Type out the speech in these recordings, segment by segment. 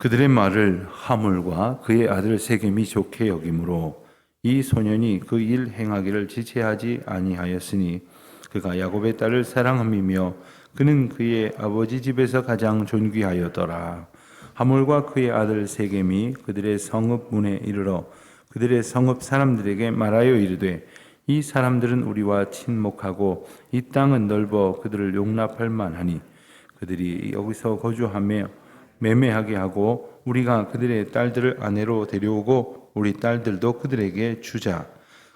그들의 말을 하물과 그의 아들 세겜이 좋게 여기므로 이 소년이 그 일 행하기를 지체하지 아니하였으니 그가 야곱의 딸을 사랑함이며 그는 그의 아버지 집에서 가장 존귀하였더라. 하물과 그의 아들 세겜이 그들의 성읍 문에 이르러 그들의 성읍 사람들에게 말하여 이르되 이 사람들은 우리와 친목하고 이 땅은 넓어 그들을 용납할 만하니 그들이 여기서 거주하며 매매하게 하고 우리가 그들의 딸들을 아내로 데려오고 우리 딸들도 그들에게 주자.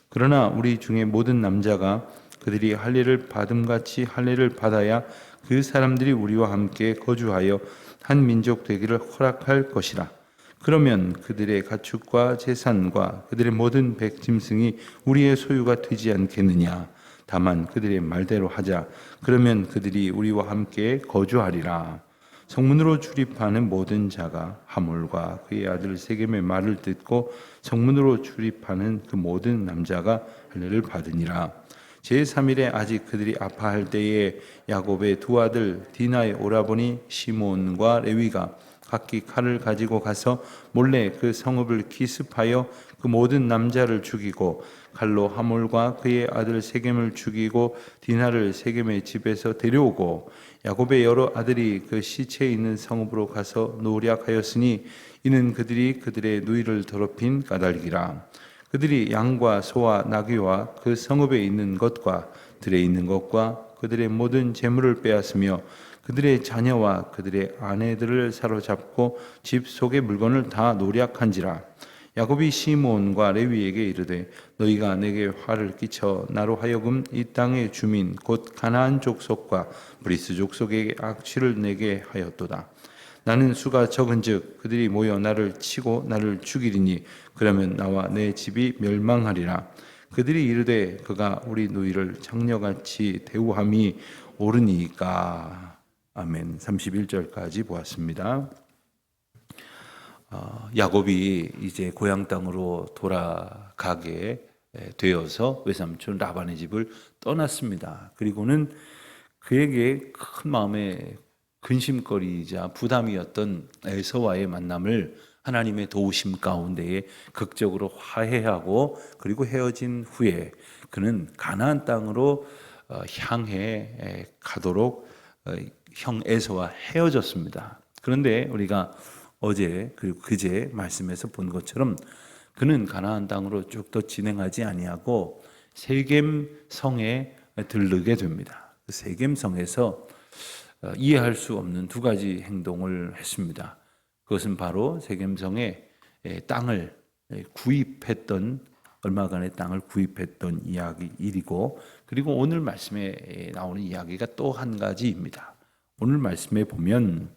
그러나 우리 중에 모든 남자가 그들이 할례를 받음같이 할례를 받아야 그 사람들이 우리와 함께 거주하여 한 민족 되기를 허락할 것이라. 그러면 그들의 가축과 재산과 그들의 모든 백짐승이 우리의 소유가 되지 않겠느냐. 다만 그들의 말대로 하자. 그러면 그들이 우리와 함께 거주하리라. 성문으로 출입하는 모든 자가 하물과 그의 아들 세겜의 말을 듣고 성문으로 출입하는 그 모든 남자가 할례를 받으니라. 제3일에 아직 그들이 아파할 때에 야곱의 두 아들 디나의 오라버니 시몬과 레위가 각기 칼을 가지고 가서 몰래 그 성읍을 기습하여 그 모든 남자를 죽이고 칼로 하몰과 그의 아들 세겜을 죽이고 디나를 세겜의 집에서 데려오고 야곱의 여러 아들이 그 시체에 있는 성읍으로 가서 노략하였으니 이는 그들이 그들의 누이를 더럽힌 까닭이라. 그들이 양과 소와 나귀와 그 성읍에 있는 것과 들에 있는 것과 그들의 모든 재물을 빼앗으며 그들의 자녀와 그들의 아내들을 사로잡고 집 속의 물건을 다 노략한지라. 야곱이 시몬과 레위에게 이르되 너희가 내게 화를 끼쳐 나로 하여금 이 땅의 주민 곧 가나안 족속과 브리스 족속에게 악취를 내게 하였도다. 나는 수가 적은즉 그들이 모여 나를 치고 나를 죽이리니 그러면 나와 내 집이 멸망하리라. 그들이 이르되 그가 우리 누이를 장녀같이 대우함이 옳으니까. 아멘. 31절까지 보았습니다. 야곱이 이제 고향 땅으로 돌아가게 되어서 외삼촌 라반의 집을 떠났습니다. 그리고는 그에게 큰 마음의 근심거리이자 부담이었던 에서와의 만남을 하나님의 도우심 가운데에 극적으로 화해하고 그리고 헤어진 후에 그는 가나안 땅으로 향해 가도록 형 에서와 헤어졌습니다. 그런데 우리가 어제 그리고 그제 말씀에서 본 것처럼 그는 가나안 땅으로 쭉 더 진행하지 아니하고 세겜 성에 들르게 됩니다. 세겜 성에서 이해할 수 없는 두 가지 행동을 했습니다. 그것은 바로 세겜 성의 땅을 구입했던 얼마간의 땅을 구입했던 일이고 그리고 오늘 말씀에 나오는 이야기가 또 한 가지입니다. 오늘 말씀에 보면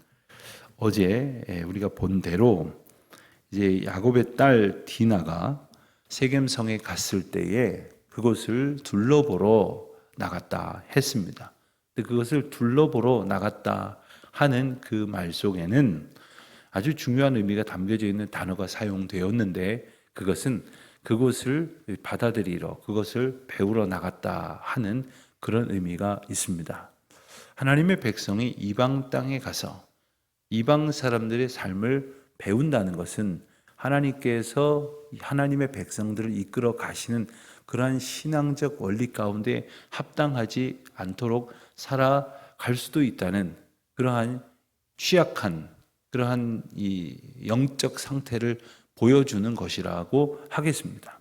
어제 우리가 본 대로 이제 야곱의 딸 디나가 세겜 성에 갔을 때에 그것을 둘러보러 나갔다 했습니다. 근데 그것을 둘러보러 나갔다 하는 그 말 속에는 아주 중요한 의미가 담겨져 있는 단어가 사용되었는데 그것은 그것을 받아들이러 그것을 배우러 나갔다 하는 그런 의미가 있습니다. 하나님의 백성이 이방 땅에 가서 이방 사람들의 삶을 배운다는 것은 하나님께서 하나님의 백성들을 이끌어 가시는 그러한 신앙적 원리 가운데 합당하지 않도록 살아갈 수도 있다는 그러한 취약한 그러한 이 영적 상태를 보여주는 것이라고 하겠습니다.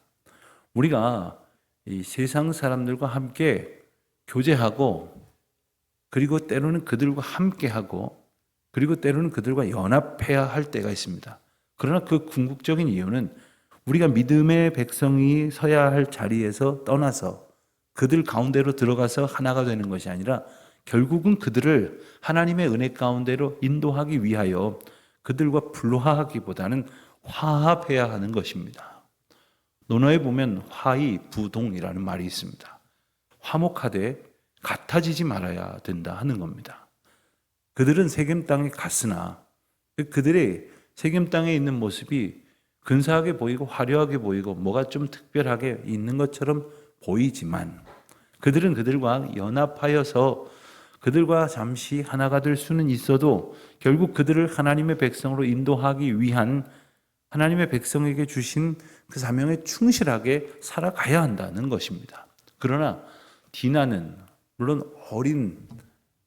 우리가 이 세상 사람들과 함께 교제하고 그리고 때로는 그들과 함께하고 그리고 때로는 그들과 연합해야 할 때가 있습니다. 그러나 그 궁극적인 이유는 우리가 믿음의 백성이 서야 할 자리에서 떠나서 그들 가운데로 들어가서 하나가 되는 것이 아니라 결국은 그들을 하나님의 은혜 가운데로 인도하기 위하여 그들과 불화하기보다는 화합해야 하는 것입니다. 논어에 보면 화의 부동이라는 말이 있습니다. 화목하되 같아지지 말아야 된다 하는 겁니다. 그들은 세겜 땅에 갔으나 그들의 세겜 땅에 있는 모습이 근사하게 보이고 화려하게 보이고 뭐가 좀 특별하게 있는 것처럼 보이지만 그들은 그들과 연합하여서 그들과 잠시 하나가 될 수는 있어도 결국 그들을 하나님의 백성으로 인도하기 위한 하나님의 백성에게 주신 그 사명에 충실하게 살아가야 한다는 것입니다. 그러나 디나는 물론 어린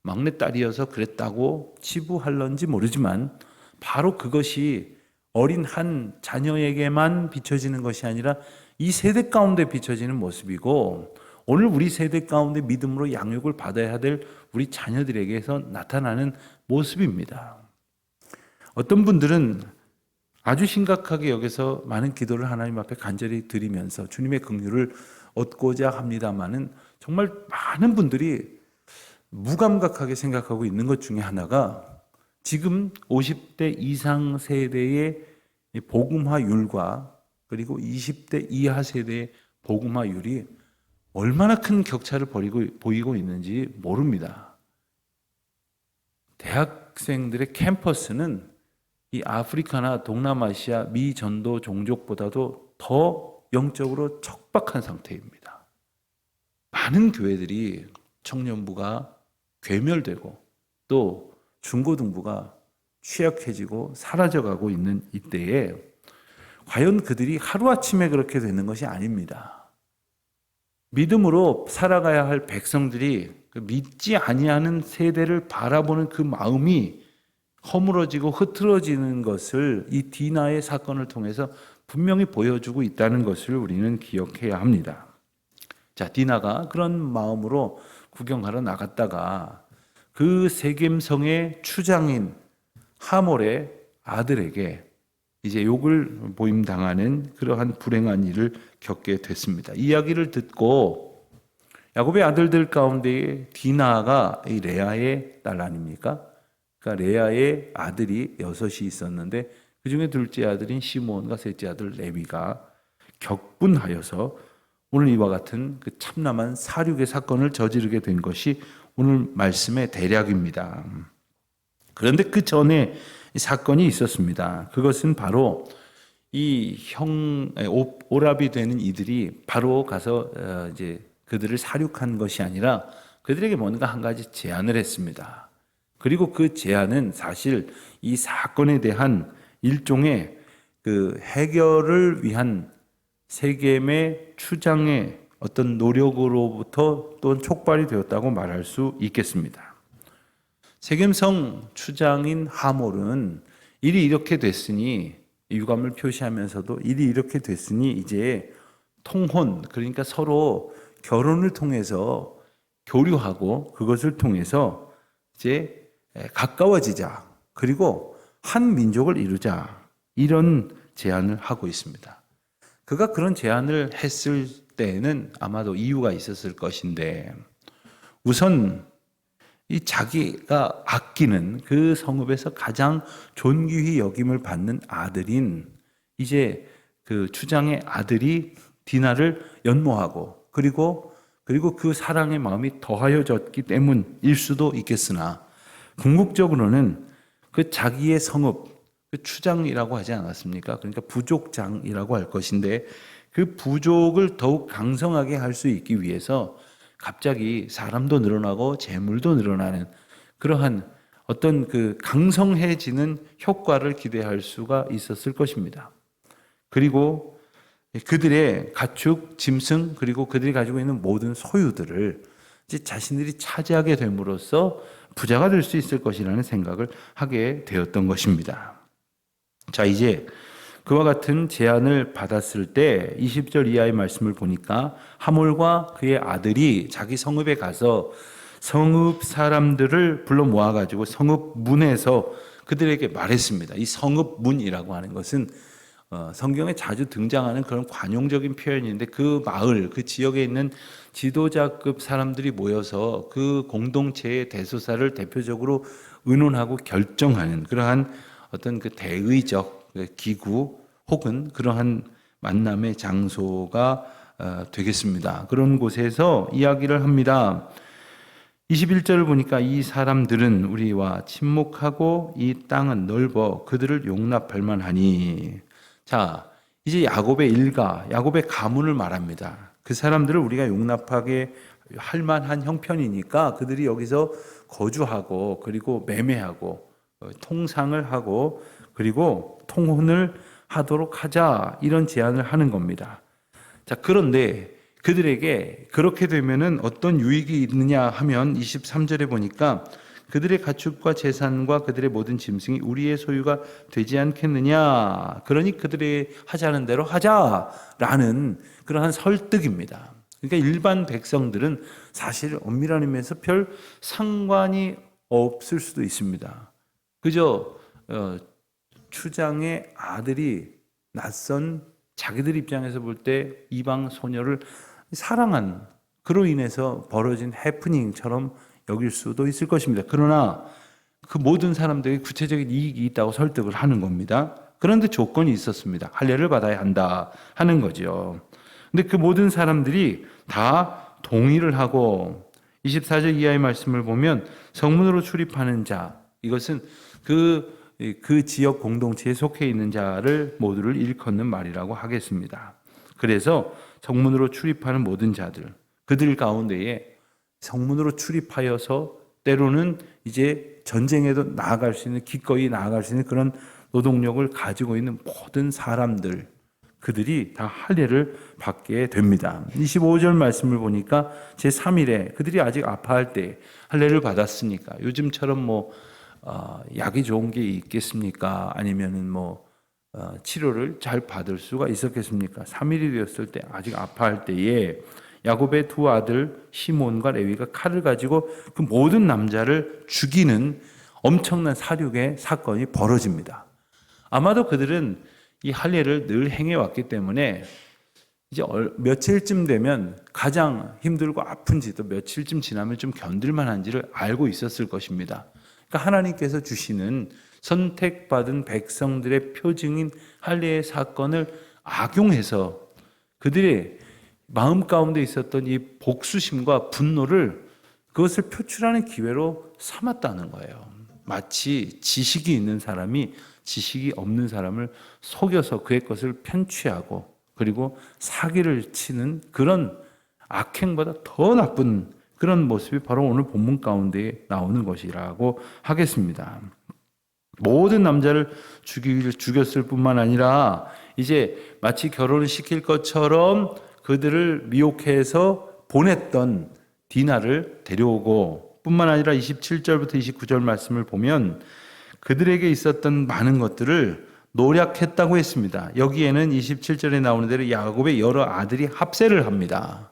막내딸이어서 그랬다고 치부할런지 모르지만 바로 그것이 어린 한 자녀에게만 비춰지는 것이 아니라 이 세대 가운데 비춰지는 모습이고 오늘 우리 세대 가운데 믿음으로 양육을 받아야 될 우리 자녀들에게서 나타나는 모습입니다. 어떤 분들은 아주 심각하게 여기서 많은 기도를 하나님 앞에 간절히 드리면서 주님의 긍휼을 얻고자 합니다마는 정말 많은 분들이 무감각하게 생각하고 있는 것 중에 하나가 지금 50대 이상 세대의 복음화율과 그리고 20대 이하 세대의 복음화율이 얼마나 큰 격차를 보이고 있는지 모릅니다. 대학생들의 캠퍼스는 이 아프리카나 동남아시아 미 전도 종족보다도 더 영적으로 척박한 상태입니다. 많은 교회들이 청년부가 괴멸되고 또 중고등부가 취약해지고 사라져가고 있는 이때에 과연 그들이 하루아침에 그렇게 되는 것이 아닙니다. 믿음으로 살아가야 할 백성들이 믿지 아니하는 세대를 바라보는 그 마음이 허물어지고 흐트러지는 것을 이 디나의 사건을 통해서 분명히 보여주고 있다는 것을 우리는 기억해야 합니다. 자, 디나가 그런 마음으로 구경하러 나갔다가 그 세겜성의 추장인 하몰의 아들에게 이제 욕을 보임당하는 그러한 불행한 일을 겪게 됐습니다. 이야기를 듣고 야곱의 아들들 가운데 디나가 이 레아의 딸 아닙니까? 그러니까 레아의 아들이 6이 있었는데 그 중에 둘째 아들인 시므온과 셋째 아들 레위가 격분하여서 오늘 이와 같은 그 참남한 사륙의 사건을 저지르게 된 것이 오늘 말씀의 대략입니다. 그런데 그 전에 사건이 있었습니다. 그것은 바로 이 오랍이 되는 이들이 바로 가서 이제 그들을 사륙한 것이 아니라 그들에게 뭔가 한 가지 제안을 했습니다. 그리고 그 제안은 사실 이 사건에 대한 일종의 그 해결을 위한 세겜의 추장의 어떤 노력으로부터 또 촉발이 되었다고 말할 수 있겠습니다. 세겜성 추장인 하몰은 일이 이렇게 됐으니 유감을 표시하면서도 일이 이렇게 됐으니 이제 통혼, 그러니까 서로 결혼을 통해서 교류하고 그것을 통해서 이제 가까워지자, 그리고 한 민족을 이루자, 이런 제안을 하고 있습니다. 그가 그런 제안을 했을 때에는 아마도 이유가 있었을 것인데 우선 이 자기가 아끼는 그 성읍에서 가장 존귀히 여김을 받는 아들인 이제 그 추장의 아들이 디나를 연모하고 그리고 그 사랑의 마음이 더하여졌기 때문일 수도 있겠으나 궁극적으로는 그 자기의 성읍, 그 추장이라고 하지 않았습니까? 그러니까 부족장이라고 할 것인데 그 부족을 더욱 강성하게 할 수 있기 위해서 갑자기 사람도 늘어나고 재물도 늘어나는 그러한 어떤 그 강성해지는 효과를 기대할 수가 있었을 것입니다. 그리고 그들의 가축, 짐승, 그리고 그들이 가지고 있는 모든 소유들을 이제 자신들이 차지하게 됨으로써 부자가 될 수 있을 것이라는 생각을 하게 되었던 것입니다. 자, 이제 그와 같은 제안을 받았을 때 20절 이하의 말씀을 보니까 하몰과 그의 아들이 자기 성읍에 가서 성읍 사람들을 불러 모아가지고 성읍 문에서 그들에게 말했습니다. 이 성읍 문이라고 하는 것은 성경에 자주 등장하는 그런 관용적인 표현인데 그 마을, 그 지역에 있는 지도자급 사람들이 모여서 그 공동체의 대소사를 대표적으로 의논하고 결정하는 그러한 어떤 그 대의적 기구 혹은 그러한 만남의 장소가 되겠습니다. 그런 곳에서 이야기를 합니다. 21절을 보니까 이 사람들은 우리와 친목하고 이 땅은 넓어 그들을 용납할 만하니. 자, 이제 야곱의 일가, 야곱의 가문을 말합니다. 그 사람들을 우리가 용납하게 할 만한 형편이니까 그들이 여기서 거주하고 그리고 매매하고 통상을 하고 그리고 통혼을 하도록 하자, 이런 제안을 하는 겁니다. 자, 그런데 그들에게 그렇게 되면은 어떤 유익이 있느냐 하면 23절에 보니까 그들의 가축과 재산과 그들의 모든 짐승이 우리의 소유가 되지 않겠느냐, 그러니 그들이 하자는 대로 하자라는 그러한 설득입니다. 그러니까 일반 백성들은 사실 엄밀한 의미에서 별 상관이 없을 수도 있습니다. 그저 추장의 아들이 낯선 자기들 입장에서 볼 때 이방 소녀를 사랑한, 그로 인해서 벌어진 해프닝처럼 여길 수도 있을 것입니다. 그러나 그 모든 사람들이 구체적인 이익이 있다고 설득을 하는 겁니다. 그런데 조건이 있었습니다. 할례를 받아야 한다 하는 거죠. 근데 그 모든 사람들이 다 동의를 하고 24절 이하의 말씀을 보면 성문으로 출입하는 자, 이것은 그 지역 공동체에 속해 있는 자를 모두를 일컫는 말이라고 하겠습니다. 그래서 성문으로 출입하는 모든 자들, 그들 가운데에 성문으로 출입하여서 때로는 이제 전쟁에도 나아갈 수 있는, 기꺼이 나아갈 수 있는 그런 노동력을 가지고 있는 모든 사람들, 그들이 다 할례를 받게 됩니다. 25절 말씀을 보니까 제3일에 그들이 아직 아파할 때 할례를 받았으니까, 요즘처럼 약이 좋은 게 있겠습니까? 아니면은 치료를 잘 받을 수가 있었겠습니까? 3일이 되었을 때 아직 아파할 때에 야곱의 두 아들 시몬과 레위가 칼을 가지고 그 모든 남자를 죽이는 엄청난 살육의 사건이 벌어집니다. 아마도 그들은 이 할례를 늘 행해왔기 때문에 이제 며칠쯤 되면 가장 힘들고 아픈지도 며칠쯤 지나면 좀 견딜만한지를 알고 있었을 것입니다. 그러니까 하나님께서 주시는 선택받은 백성들의 표징인 할례의 사건을 악용해서 그들의 마음 가운데 있었던 이 복수심과 분노를 그것을 표출하는 기회로 삼았다는 거예요. 마치 지식이 있는 사람이 지식이 없는 사람을 속여서 그의 것을 편취하고 그리고 사기를 치는 그런 악행보다 더 나쁜 그런 모습이 바로 오늘 본문 가운데 나오는 것이라고 하겠습니다. 모든 남자를 죽였을 뿐만 아니라 이제 마치 결혼을 시킬 것처럼 그들을 미혹해서 보냈던 디나를 데려오고, 뿐만 아니라 27절부터 29절 말씀을 보면 그들에게 있었던 많은 것들을 노략했다고 했습니다. 여기에는 27절에 나오는 대로 야곱의 여러 아들이 합세를 합니다.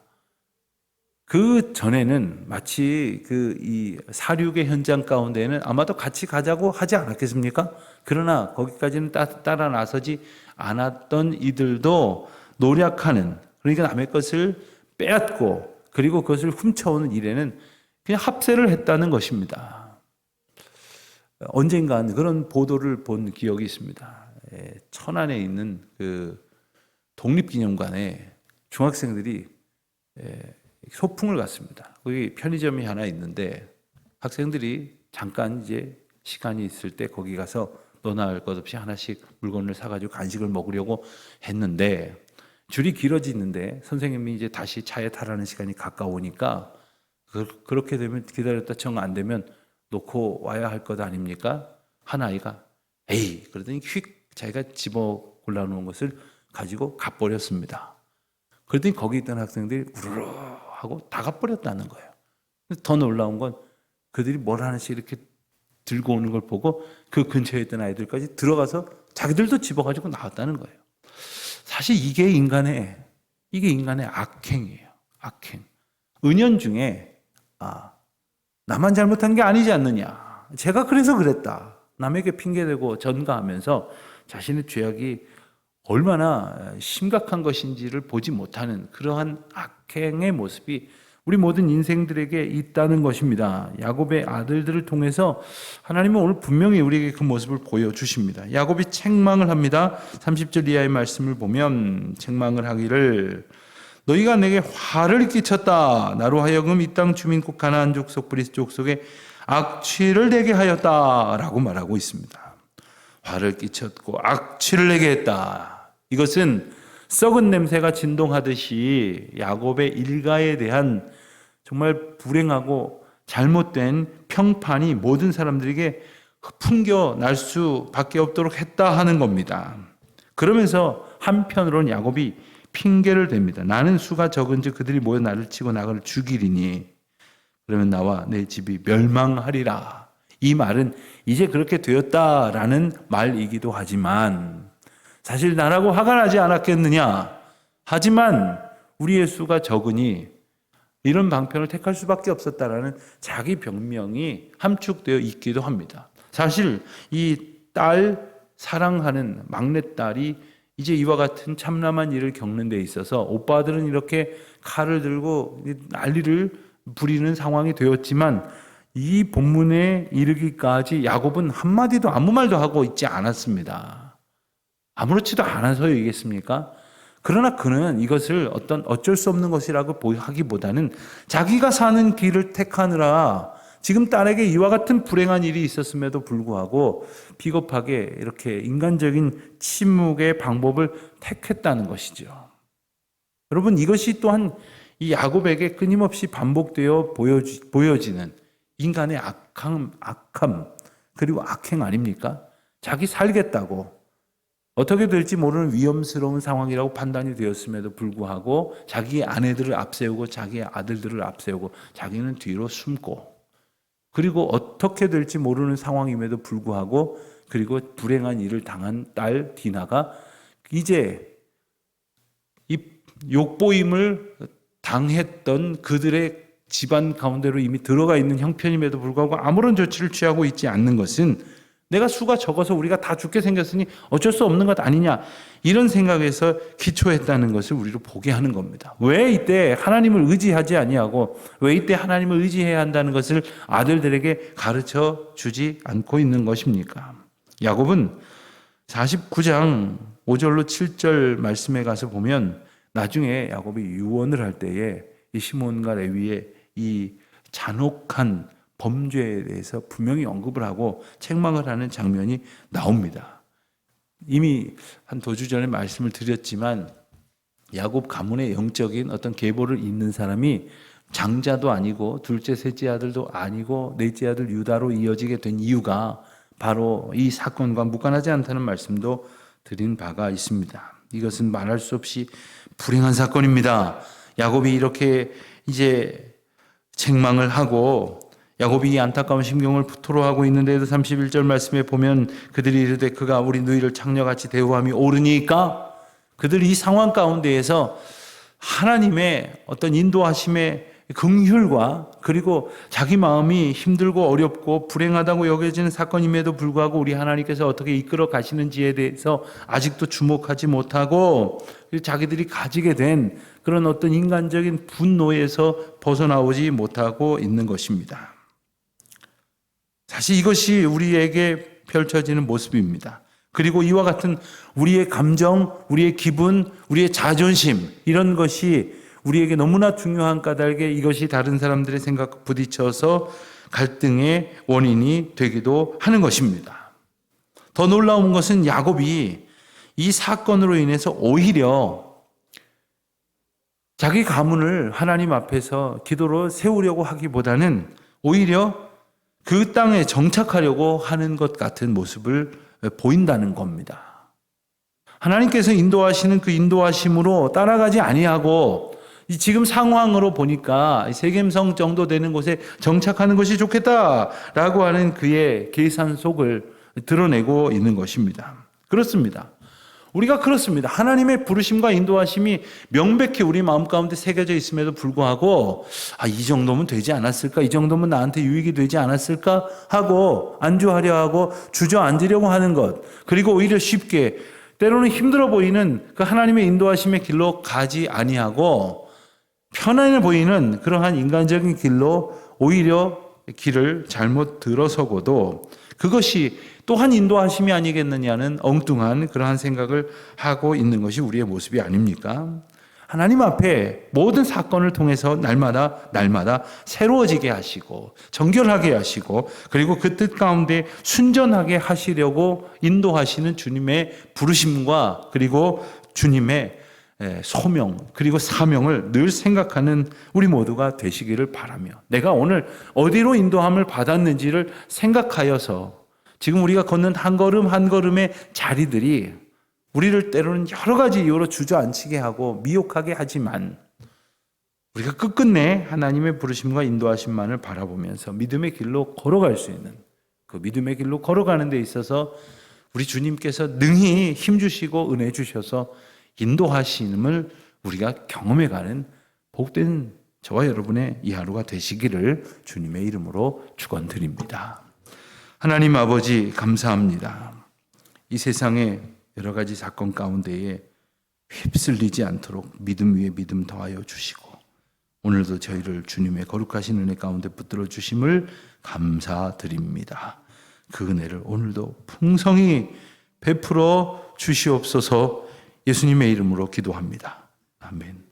그 전에는 마치 이 사륙의 현장 가운데에는 아마도 같이 가자고 하지 않았겠습니까? 그러나 거기까지는 따라 나서지 않았던 이들도 노략하는, 그러니까 남의 것을 빼앗고 그리고 그것을 훔쳐오는 일에는 그냥 합세를 했다는 것입니다. 언젠간 그런 보도를 본 기억이 있습니다. 천안에 있는 그 독립기념관에 중학생들이 소풍을 갔습니다. 거기 편의점이 하나 있는데 학생들이 잠깐 이제 시간이 있을 때 거기 가서 너나 할 것 없이 하나씩 물건을 사가지고 간식을 먹으려고 했는데 줄이 길어지는데 선생님이 이제 다시 차에 타라는 시간이 가까우니까 그렇게 되면 기다렸다 정 안 되면 놓고 와야 할 것 아닙니까? 한 아이가 에이 그러더니 휙 자기가 집어 골라놓은 것을 가지고 가버렸습니다. 그러더니 거기 있던 학생들이 우르르 하고 다 가버렸다는 거예요. 더 놀라운 건 그들이 뭘 하나씩 이렇게 들고 오는 걸 보고 그 근처에 있던 아이들까지 들어가서 자기들도 집어가지고 나왔다는 거예요. 사실 이게 인간의 악행이에요. 악행. 은연중에 나만 잘못한 게 아니지 않느냐. 제가 그래서 그랬다. 남에게 핑계대고 전가하면서 자신의 죄악이 얼마나 심각한 것인지를 보지 못하는 그러한 악행의 모습이 우리 모든 인생들에게 있다는 것입니다. 야곱의 아들들을 통해서 하나님은 오늘 분명히 우리에게 그 모습을 보여주십니다. 야곱이 책망을 합니다. 30절 이하의 말씀을 보면 책망을 하기를 너희가 내게 화를 끼쳤다. 나로 하여금 이 땅 주민국 가나안 족속 브리스 족속에 악취를 내게 하였다 라고 말하고 있습니다. 화를 끼쳤고 악취를 내게 했다. 이것은 썩은 냄새가 진동하듯이 야곱의 일가에 대한 정말 불행하고 잘못된 평판이 모든 사람들에게 풍겨 날 수밖에 없도록 했다 하는 겁니다. 그러면서 한편으로는 야곱이 핑계를 댑니다. 나는 수가 적은즉 그들이 모여 나를 치고 나를 죽이리니 그러면 나와 내 집이 멸망하리라. 이 말은 이제 그렇게 되었다라는 말이기도 하지만 사실 나라고 화가 나지 않았겠느냐. 하지만 우리의 수가 적으니 이런 방편을 택할 수밖에 없었다라는 자기 변명이 함축되어 있기도 합니다. 사실 이 딸 사랑하는 막내딸이 이제 이와 같은 참남한 일을 겪는 데 있어서 오빠들은 이렇게 칼을 들고 난리를 부리는 상황이 되었지만 이 본문에 이르기까지 야곱은 한마디도 아무 말도 하고 있지 않았습니다. 아무렇지도 않아서 얘기했습니까? 그러나 그는 이것을 어쩔 수 없는 것이라고 하기보다는 자기가 사는 길을 택하느라 지금 딸에게 이와 같은 불행한 일이 있었음에도 불구하고 비겁하게 이렇게 인간적인 침묵의 방법을 택했다는 것이죠. 여러분, 이것이 또한 이 야곱에게 끊임없이 반복되어 보여지는 인간의 악함 그리고 악행 아닙니까? 자기 살겠다고 어떻게 될지 모르는 위험스러운 상황이라고 판단이 되었음에도 불구하고 자기의 아내들을 앞세우고 자기의 아들들을 앞세우고 자기는 뒤로 숨고 그리고 어떻게 될지 모르는 상황임에도 불구하고 그리고 불행한 일을 당한 딸 디나가 이제 이 욕보임을 당했던 그들의 집안 가운데로 이미 들어가 있는 형편임에도 불구하고 아무런 조치를 취하고 있지 않는 것은 내가 수가 적어서 우리가 다 죽게 생겼으니 어쩔 수 없는 것 아니냐 이런 생각에서 기초했다는 것을 우리로 보게 하는 겁니다. 왜 이때 하나님을 의지하지 아니하고 왜 이때 하나님을 의지해야 한다는 것을 아들들에게 가르쳐 주지 않고 있는 것입니까? 야곱은 49장 5절로 7절 말씀에 가서 보면 나중에 야곱이 유언을 할 때에 이 시몬과 레위의 이 잔혹한 범죄에 대해서 분명히 언급을 하고 책망을 하는 장면이 나옵니다. 이미 한 도주 전에 말씀을 드렸지만 야곱 가문의 영적인 어떤 계보를 잇는 사람이 장자도 아니고 둘째 셋째 아들도 아니고 넷째 아들 유다로 이어지게 된 이유가 바로 이 사건과 무관하지 않다는 말씀도 드린 바가 있습니다. 이것은 말할 수 없이 불행한 사건입니다. 야곱이 이렇게 이제 책망을 하고 야곱이 이 안타까운 심경을 토로하고 있는데도 31절 말씀에 보면 그들이 이르되 그가 우리 누이를 창녀같이 대우함이 옳으니까 그들이 이 상황 가운데에서 하나님의 어떤 인도하심의 긍휼과 그리고 자기 마음이 힘들고 어렵고 불행하다고 여겨지는 사건임에도 불구하고 우리 하나님께서 어떻게 이끌어 가시는지에 대해서 아직도 주목하지 못하고 자기들이 가지게 된 그런 어떤 인간적인 분노에서 벗어나오지 못하고 있는 것입니다. 사실 이것이 우리에게 펼쳐지는 모습입니다. 그리고 이와 같은 우리의 감정, 우리의 기분, 우리의 자존심 이런 것이 우리에게 너무나 중요한 까닭에 이것이 다른 사람들의 생각과 부딪혀서 갈등의 원인이 되기도 하는 것입니다. 더 놀라운 것은 야곱이 이 사건으로 인해서 오히려 자기 가문을 하나님 앞에서 기도로 세우려고 하기보다는 오히려 그 땅에 정착하려고 하는 것 같은 모습을 보인다는 겁니다. 하나님께서 인도하시는 그 인도하심으로 따라가지 아니하고 지금 상황으로 보니까 세겜성 정도 되는 곳에 정착하는 것이 좋겠다라고 하는 그의 계산 속을 드러내고 있는 것입니다. 그렇습니다. 우리가 그렇습니다. 하나님의 부르심과 인도하심이 명백히 우리 마음 가운데 새겨져 있음에도 불구하고 이 정도면 되지 않았을까? 이 정도면 나한테 유익이 되지 않았을까? 하고 안주하려 하고 주저앉으려고 하는 것 그리고 오히려 쉽게 때로는 힘들어 보이는 그 하나님의 인도하심의 길로 가지 아니하고 편안해 보이는 그러한 인간적인 길로 오히려 길을 잘못 들어서고도 그것이 또한 인도하심이 아니겠느냐는 엉뚱한 그러한 생각을 하고 있는 것이 우리의 모습이 아닙니까? 하나님 앞에 모든 사건을 통해서 날마다 새로워지게 하시고 정결하게 하시고 그리고 그 뜻 가운데 순전하게 하시려고 인도하시는 주님의 부르심과 그리고 주님의 소명 그리고 사명을 늘 생각하는 우리 모두가 되시기를 바라며, 내가 오늘 어디로 인도함을 받았는지를 생각하여서 지금 우리가 걷는 한 걸음 한 걸음의 자리들이 우리를 때로는 여러 가지 이유로 주저앉히게 하고 미혹하게 하지만, 우리가 끝끝내 하나님의 부르심과 인도하심만을 바라보면서 믿음의 길로 걸어갈 수 있는, 그 믿음의 길로 걸어가는 데 있어서 우리 주님께서 능히 힘주시고 은혜 주셔서 인도하심을 우리가 경험해가는 복된 저와 여러분의 이 하루가 되시기를 주님의 이름으로 축원드립니다. 하나님 아버지, 감사합니다. 이 세상의 여러 가지 사건 가운데에 휩쓸리지 않도록 믿음 위에 믿음 더하여 주시고, 오늘도 저희를 주님의 거룩하신 은혜 가운데 붙들어 주심을 감사드립니다. 그 은혜를 오늘도 풍성히 베풀어 주시옵소서. 예수님의 이름으로 기도합니다. 아멘.